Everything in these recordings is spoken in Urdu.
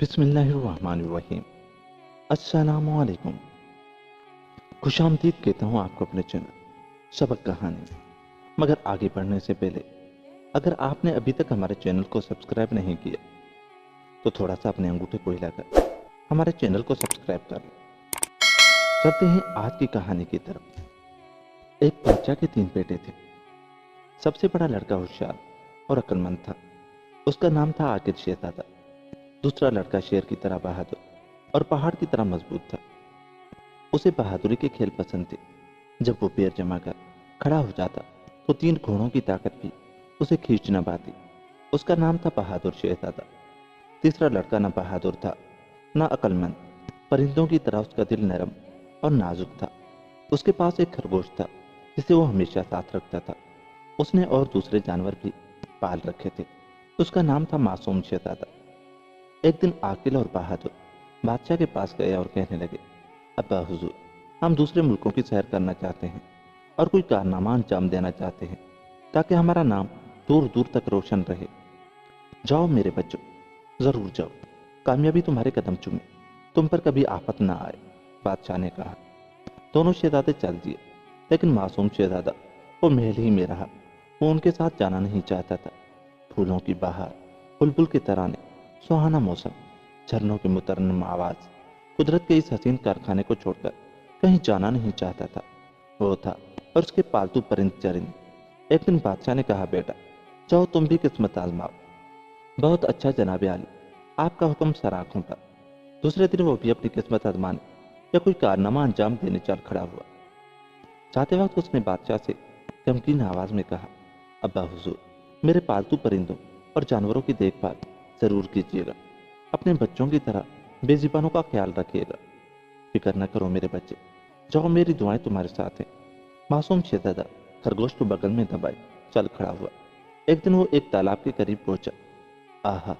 بسم اللہ الرحمن الرحیم۔ السلام علیکم۔ خوش آمدید کہتا ہوں آپ کو اپنے چینل سبق کہانی میں۔ مگر آگے بڑھنے سے پہلے اگر آپ نے ابھی تک ہمارے چینل کو سبسکرائب نہیں کیا تو تھوڑا سا اپنے انگوٹھے کو ہلا کر ہمارے چینل کو سبسکرائب کر لیں۔ چلتے ہیں آج کی کہانی کی طرف۔ ایک بادشاہ کے 3 بیٹے تھے۔ سب سے بڑا لڑکا ہوشیار اور عقل مند تھا۔ اس کا نام تھا عاقل شہزادہ۔ دوسرا لڑکا شیر کی طرح بہادر اور پہاڑ کی طرح مضبوط تھا۔ اسے بہادری کے کھیل پسند تھے۔ جب وہ پیر جما کر کھڑا ہو جاتا تو 3 گھوڑوں کی طاقت بھی اسے کھینچ نہ پاتی۔ اس کا نام تھا بہادر شہزادہ۔ تیسرا لڑکا نہ بہادر تھا نہ عقل مند، پرندوں کی طرح اس کا دل نرم اور نازک تھا۔ اس کے پاس ایک خرگوش تھا جسے وہ ہمیشہ ساتھ رکھتا تھا۔ اس نے اور دوسرے جانور بھی پال رکھے تھے۔ اس کا نام تھا معصوم شہزادہ۔ ایک دن عاقل اور بہادر بادشاہ کے پاس گئے اور کہنے لگے، ابا حضور، ہم دوسرے ملکوں کی سیر کرنا چاہتے ہیں اور کوئی کارنامہ انجام دینا چاہتے ہیں تاکہ ہمارا نام دور دور تک روشن رہے۔ جاؤ میرے بچوں، ضرور جاؤ، کامیابی تمہارے قدم چومے، تم پر کبھی آفت نہ آئے، بادشاہ نے کہا۔ دونوں شہزادے چل دیے، لیکن معصوم شہزادہ وہ محل ہی میں رہا۔ وہ ان کے ساتھ جانا نہیں چاہتا تھا۔ پھولوں کی بہار، بلبل کے ترانے، سہانا موسم، جھرنوں کی مترنم آواز، قدرت کے اس حسین کارخانے کو چھوڑ کر کہیں جانا نہیں چاہتا تھا۔ وہ تھا اور اس کے پالتو پرند چرند۔ ایک دن بادشاہ نے کہا، بیٹا جاؤ تم بھی قسمت آزماؤ۔ بہت اچھا جناب عالی، آپ کا حکم سر آنکھوں پر۔ دوسرے دن وہ بھی اپنی قسمت آزمانے یا کوئی کارنامہ انجام دینے چل کھڑا ہوا۔ جاتے وقت اس نے بادشاہ سے غمگین آواز میں کہا، ابا حضور، میرے پالتو پرندوں اور جانوروں کی دیکھ بھال ضرور کیجیے گا۔ اپنے بچوں کی طرح بے زبانوں کا خیال رکھیے گا۔ فکر نہ کرو میرے بچے، جاؤ، میری دعائیں تمہارے ساتھ ہیں۔ معصوم شہزادہ خرگوش کو بغل میں دبائے چل کھڑا ہوا۔ ایک دن وہ ایک تالاب کے قریب پہنچا۔ آہا،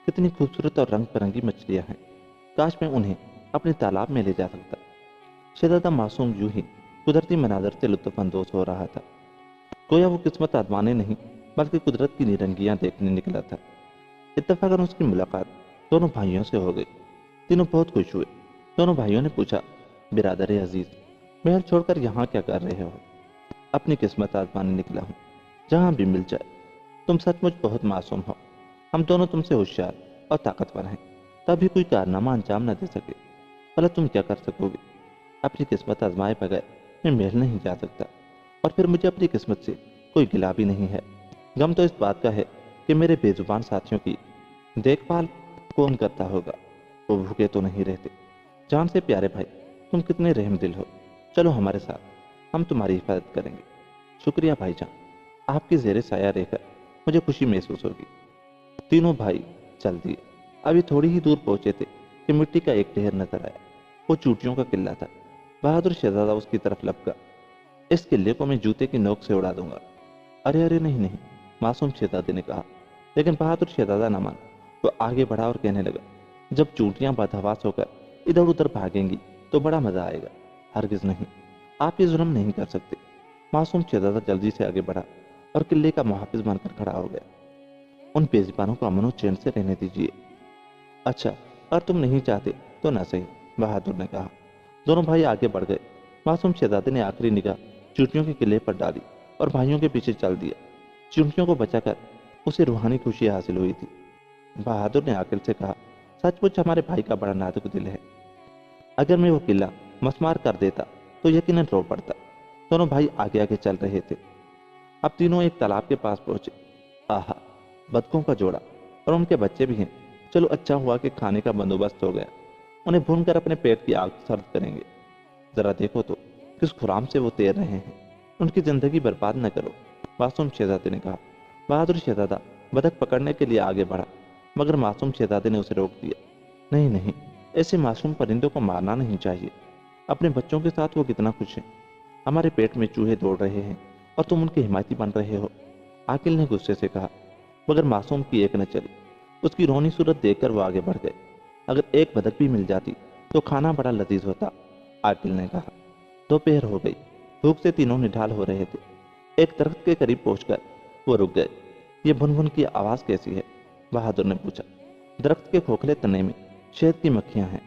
کتنی خوبصورت اور رنگ برنگی مچھلیاں ہیں، کاش میں انہیں اپنے تالاب میں لے جا سکتا۔ شہزادہ معصوم یوں ہی قدرتی مناظر سے لطف اندوز ہو رہا تھا، گویا وہ قسمت آزمانے نہیں بلکہ قدرت کی نرنگیاں دیکھنے نکلا تھا۔ اتفاقاً اس کی ملاقات دونوں بھائیوں سے ہو گئی۔ تینوں بہت خوش ہوئے۔ دونوں بھائیوں نے پوچھا، برادر عزیز، محل چھوڑ کر یہاں کیا کر رہے ہو؟ اپنی قسمت آزمانے نکلا ہوں، جہاں بھی مل جائے۔ تم سچ مچ بہت معصوم ہو۔ ہم دونوں تم سے ہوشیار اور طاقتور ہیں، تبھی کوئی کارنامہ انجام نہ دے سکے۔ بھلا تم کیا کر سکو گے؟ اپنی قسمت آزمائے بغیر میں محل نہیں جا سکتا، اور پھر مجھے اپنی قسمت سے کوئی گلہ بھی نہیں ہے۔ غم تو اس بات کا ہے کہ میرے بے زبان ساتھیوں کی دیکھ بھال کون کرتا ہوگا؟ وہ بھوکے تو نہیں رہتے۔ جان سے پیارے بھائی، تم کتنے رحم دل ہو، چلو ہمارے ساتھ، ہم تمہاری حفاظت کریں گے۔ شکریہ بھائی جان، آپ کی زیر سایہ رہ کر مجھے خوشی محسوس ہوگی۔ تینوں بھائی چل دیے۔ ابھی تھوڑی ہی دور پہنچے تھے کہ مٹی کا ایک ڈھیر نظر آیا۔ وہ چوٹیوں کا قلعہ تھا۔ بہادر شہزادہ اس کی طرف لپکا۔ اس قلعے کو میں جوتے کی نوک سے اڑا دوں گا۔ ارے ارے نہیں نہیں، معصوم شہزادے نے کہا، لیکن بہادر شہزادہ نہ مان۔ وہ آگے بڑھا اور کہنے لگا، جب چونٹیاں بدحواس ہو کر ادھر ادھر بھاگیں گی تو بڑا مزہ آئے گا۔ ہرگز نہیں، آپ یہ ظلم نہیں کر سکتے۔ معصوم شہزادہ جلدی سے آگے بڑھا اور قلعے کا محافظ بن کر کھڑا ہو گیا۔ ان بے زبانوں کو امن و چین سے رہنے دیجیے۔ اچھا، اگر تم نہیں چاہتے تو نہ صحیح، بہادر نے کہا۔ دونوں بھائی آگے بڑھ گئے۔ معصوم شہزادے نے آخری نگاہ چونٹیوں کے قلعے پر ڈالی اور بھائیوں کے پیچھے چل دیا۔ چونٹیوں کو بچا کر اسے روحانی خوشی حاصل ہوئی تھی۔ بہادر نے عاقل سے کہا، سچ مچ ہمارے بھائی کا بڑا نازک دل ہے۔ اگر میں وہ قلعہ مسمار کر دیتا تو یقیناً رو پڑتا۔ دونوں بھائی آگے آگے چل رہے تھے۔ اب تینوں ایک تالاب کے پاس پہنچے۔ آہا، بطخوں کا جوڑا اور ان کے بچے بھی ہیں۔ چلو، اچھا ہوا کہ کھانے کا بندوبست ہو گیا۔ انہیں بھون کر اپنے پیٹ کی آگ سرد کریں گے۔ ذرا دیکھو تو کس خرام سے وہ تیر رہے ہیں۔ ان کی زندگی برباد نہ کرو، معصوم شہزادے نے کہا۔ بہادر شہزادہ بطخ پکڑنے کے لیے آگے بڑھا، مگر معصوم شہزادے نے اسے روک دیا۔ نہیں نہیں، ایسے معصوم پرندوں کو مارنا نہیں چاہیے۔ اپنے بچوں کے ساتھ وہ کتنا خوش ہیں۔ ہمارے پیٹ میں چوہے دوڑ رہے ہیں اور تم ان کے حمایتی بن رہے ہو، عاقل نے غصے سے کہا۔ مگر معصوم کی ایک نہ چلی۔ اس کی رونی صورت دیکھ کر وہ آگے بڑھ گئے۔ اگر ایک بطخ بھی مل جاتی تو کھانا بڑا لذیذ ہوتا، عاقل نے کہا۔ دوپہر ہو گئی، بھوک سے تینوں نڈھال ہو رہے تھے۔ ایک درخت کے قریب پہنچ کر وہ رک گئے۔ یہ بھن بھن کی آواز کیسی ہے؟ بہادر نے پوچھا۔ درخت کے کھوکھلے تنے میں شہد کی مکھیاں ہیں۔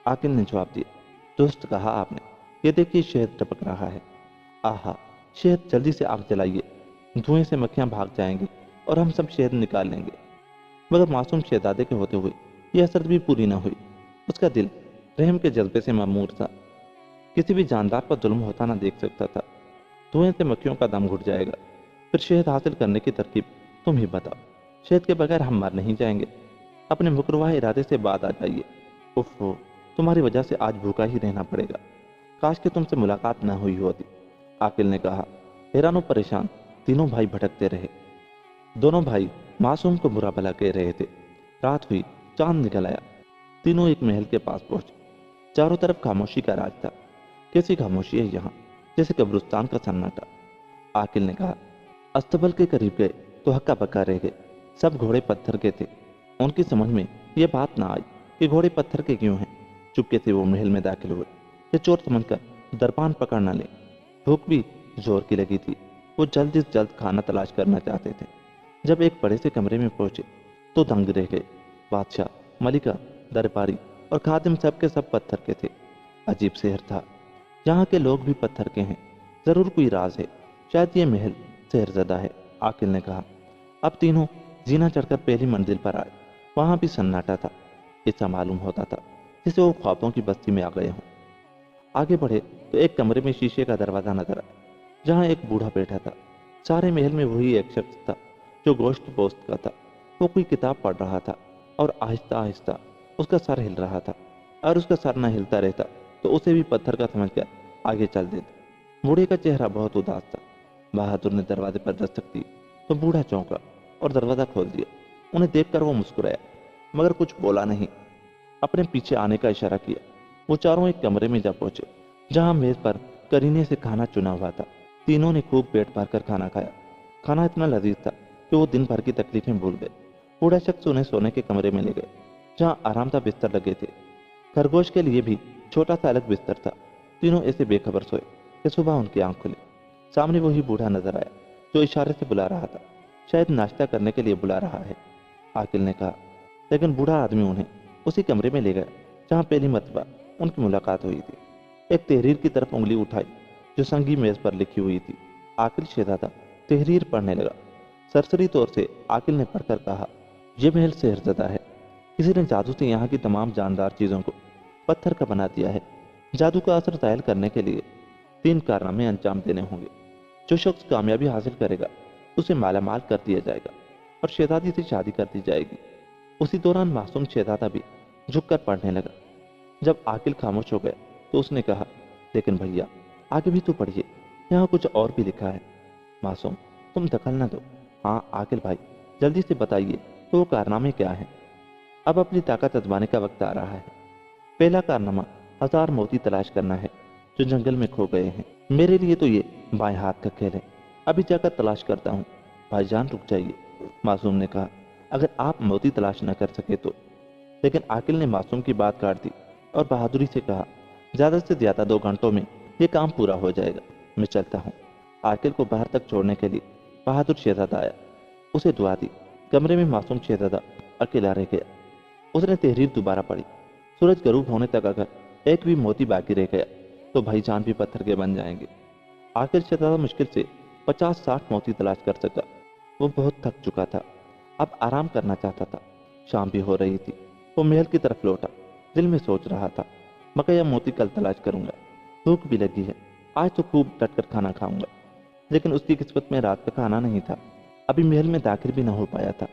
عاقل نے جواب دیا۔ درست کہا آپ نے، یہ دیکھیے شہد ٹپک رہا ہے۔ آہا، شہد، جلدی سے آگ جلائیے، دھوئیں سے مکھیاں بھاگ جائیں گی اور ہم سب شہد نکال لیں گے۔ مگر معصوم شہزادے کے ہوتے ہوئے یہ حسرت بھی پوری نہ ہوئی۔ اس کا دل رحم کے جذبے سے معمور تھا، کسی بھی جاندار پر ظلم ہوتا نہ دیکھ سکتا تھا۔ دھوئیں سے مکھیوں کا دم گھٹ جائے گا، پھر شہد حاصل کرنے کی ترکیب تم ہی بتاؤ۔ شہد کے بغیر ہم مر نہیں جائیں گے، اپنے مکرواہ ارادے سے بعد آ جائیے۔ اف ہو، تمہاری وجہ سے آج بھوکا ہی رہنا پڑے گا، کاش کہ تم سے ملاقات نہ ہوئی ہوتی، عاقل نے کہا۔ حیران و پریشان تینوں بھائی بھٹکتے رہے۔ دونوں بھائی معصوم کو برا بھلا کہہ رہے تھے۔ رات ہوئی، چاند نکل آیا، تینوں ایک محل کے پاس پہنچے۔ چاروں طرف خاموشی کا راج تھا۔ کیسی خاموشی ہے یہاں، جیسے قبرستان کا سناٹا، عاقل نے کہا۔ استبل کے قریب گئے تو ہکا بکا رہ گئے۔ سب گھوڑے پتھر کے تھے۔ ان کی سمجھ میں یہ بات نہ آئی کہ گھوڑے پتھر کے کیوں ہیں۔ چپکے سے وہ محل میں داخل ہوئے کہ چور سمجھ کر دربان پکڑ نہ لیں۔ بھوک بھی زور کی لگی تھی، وہ جلد از جلد کھانا تلاش کرنا چاہتے تھے۔ جب ایک بڑے سے کمرے میں پہنچے تو دنگ رہ گئے۔ بادشاہ، ملکہ، درباری اور خادم سب کے سب پتھر کے تھے۔ عجیب شہر تھا، یہاں کے لوگ بھی پتھر کے ہیں، ضرور کوئی راز ہے، شاید یہ محل سحر زدہ ہے، عاقل نے کہا۔ اب تینوں زینہ چڑھ کر پہلی منزل پر آئے۔ وہاں بھی سناٹا تھا، ایسا معلوم ہوتا تھا جسے وہ خوابوں کی بستی میں آ گئے ہوں۔ آگے بڑھے تو ایک کمرے میں شیشے کا دروازہ نظر آیا، جہاں ایک بوڑھا بیٹھا تھا۔ سارے محل میں وہی ایک شخص تھا جو گوشت پوست کا تھا۔ وہ کوئی کتاب پڑھ رہا تھا اور آہستہ آہستہ اس کا سر ہل رہا تھا، اور اس کا سر نہ ہلتا رہتا تو اسے بھی پتھر کا سمجھ کر آگے چل دیتا۔ بوڑھے کا چہرہ بہت اداس تھا۔ بہادر نے دروازے پر دستک دی تو بوڑھا چونکا اور دروازہ کھول دیا۔ انہیں دیکھ کر وہ مسکرایا، مگر کچھ بولا نہیں، اپنے پیچھے آنے کا اشارہ کیا۔ وہ چاروں ایک کمرے میں جا پہنچے، جہاں میز پر کرینے سے کھانا چنا ہوا تھا۔ تینوں نے خوب پیٹ بھر کر کھانا کھایا۔ کھانا اتنا لذیذ تھا کہ وہ دن بھر کی تکلیفیں بھول گئے۔ بوڑھا شخص انہیں سونے کے کمرے میں لے گئے، جہاں آرام دہ بستر لگے تھے۔ خرگوش کے لیے بھی چھوٹا سا الگ بستر تھا۔ تینوں ایسے بے خبر سوئے کہ صبح ان کی آنکھ کھلی۔ سامنے وہی بوڑھا نظر آیا جو اشارے سے بلا رہا تھا۔ شاید ناشتہ کرنے کے لیے بلا رہا ہے، عاقل نے کہا۔ لیکن بوڑھا آدمی انہیں اسی کمرے میں لے گیا جہاں پہلی مرتبہ ان کی ملاقات ہوئی تھی۔ ایک تحریر کی طرف انگلی اٹھائی جو سنگی میز پر لکھی ہوئی تھی۔ عاقل شہزادہ تحریر پڑھنے لگا۔ سرسری طور سے عاقل نے پڑھ کر کہا، یہ محل سحر زدہ ہے، کسی نے جادو سے یہاں کی تمام جاندار چیزوں کو پتھر کا بنا دیا ہے۔ جادو کا اثر زائل کرنے کے لیے 3 کارنامے انجام دینے ہوں گے۔ جو شخص کامیابی حاصل کرے گا اسے مالا مال کر دیا جائے گا اور شہزادی سے شادی کر دی جائے گی۔ اسی دوران معصوم شہزادہ بھی جھک کر پڑھنے لگا۔ جب عاقل خاموش ہو گیا تو اس نے کہا، لیکن بھیا آگے بھی تو پڑھیے، یہاں کچھ اور بھی لکھا ہے۔ معصوم، تم دخل نہ دو۔ ہاں عاقل بھائی، جلدی سے بتائیے تو وہ کارنامے کیا ہیں؟ اب اپنی طاقت آزمانے کا وقت آ رہا ہے۔ پہلا کارنامہ 1000 موتی تلاش کرنا ہے جو جنگل میں کھو گئے ہیں۔ میرے لیے تو یہ بائیں ہاتھ کا کھیل ہے، ابھی جا کر تلاش کرتا ہوں۔ بھائی جان رک جائیے، معصوم نے کہا، اگر آپ موتی تلاش نہ کر سکے تو۔ لیکن عاقل نے معصوم کی بات کاٹ دی اور بہادری سے کہا، زیادہ سے زیادہ 2 گھنٹوں میں یہ کام پورا ہو جائے گا، میں چلتا ہوں۔ عاقل کو باہر تک چھوڑنے کے لیے بہادر شہزادہ آیا، اسے دعا دی۔ کمرے میں معصوم شہزادہ اکیلا رہ گیا۔ اس نے تحریر دوبارہ پڑھی، سورج غروب ہونے تک اگر ایک بھی موتی باقی رہ گیا تو بھائی جان بھی پتھر کے بن جائیں گے۔ عاقل شہزادہ مشکل سے 50-60 موتی تلاش کر سکا۔ وہ بہت تھک چکا تھا، اب آرام کرنا چاہتا تھا۔ شام بھی ہو رہی تھی۔ وہ محل کی طرف لوٹا، دل میں سوچ رہا تھا، بقیہ موتی کل تلاش کروں گا۔ بھوک بھی لگی ہے، آج تو خوب ڈٹ کر کھانا کھاؤں گا۔ لیکن اس کی قسمت میں رات کا کھانا نہیں تھا۔ ابھی محل میں داخل بھی نہ ہو پایا تھا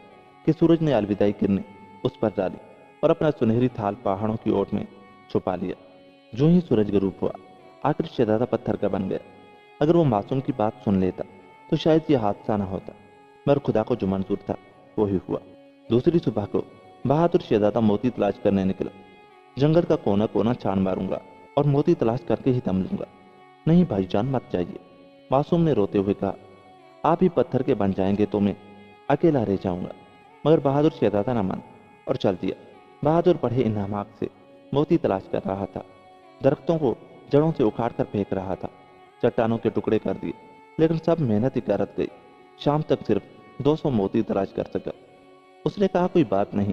کہ سورج نے الوداعی کرنے اس پر ڈالی اور اپنا سنہری تھال پہاڑوں کی اوٹ میں چھپا لیا۔ جو ہی سورج غروب ہوا، عاقل شہزادہ پتھر کا بن گیا۔ اگر وہ معصوم کی بات سن لیتا تو شاید یہ حادثہ نہ ہوتا، مگر خدا کو جو منظور تھا وہی ہوا۔ دوسری صبح کو بہادر شہزادہ موتی تلاش کرنے نکلا۔ جنگل کا کونا کونا چھان ماروں گا اور موتی تلاش کر کے ہی دم لوں گا۔ نہیں بھائی جان مت جائیے، معصوم نے روتے ہوئے کہا، آپ ہی پتھر کے بن جائیں گے تو میں اکیلا رہ جاؤں گا۔ مگر بہادر شہزادہ نہ مان اور چل دیا۔ بہادر بڑے انعامات سے موتی تلاش کر رہا تھا، درختوں کو جڑوں سے اکھاڑ کر پھینک رہا تھا، چٹانوں کے ٹکڑے کر دیے، لیکن سب محنت ہی کرت گئی۔ شام تک صرف 200 موتی تلاش کر سکا۔ اس نے کہا، کوئی بات نہیں،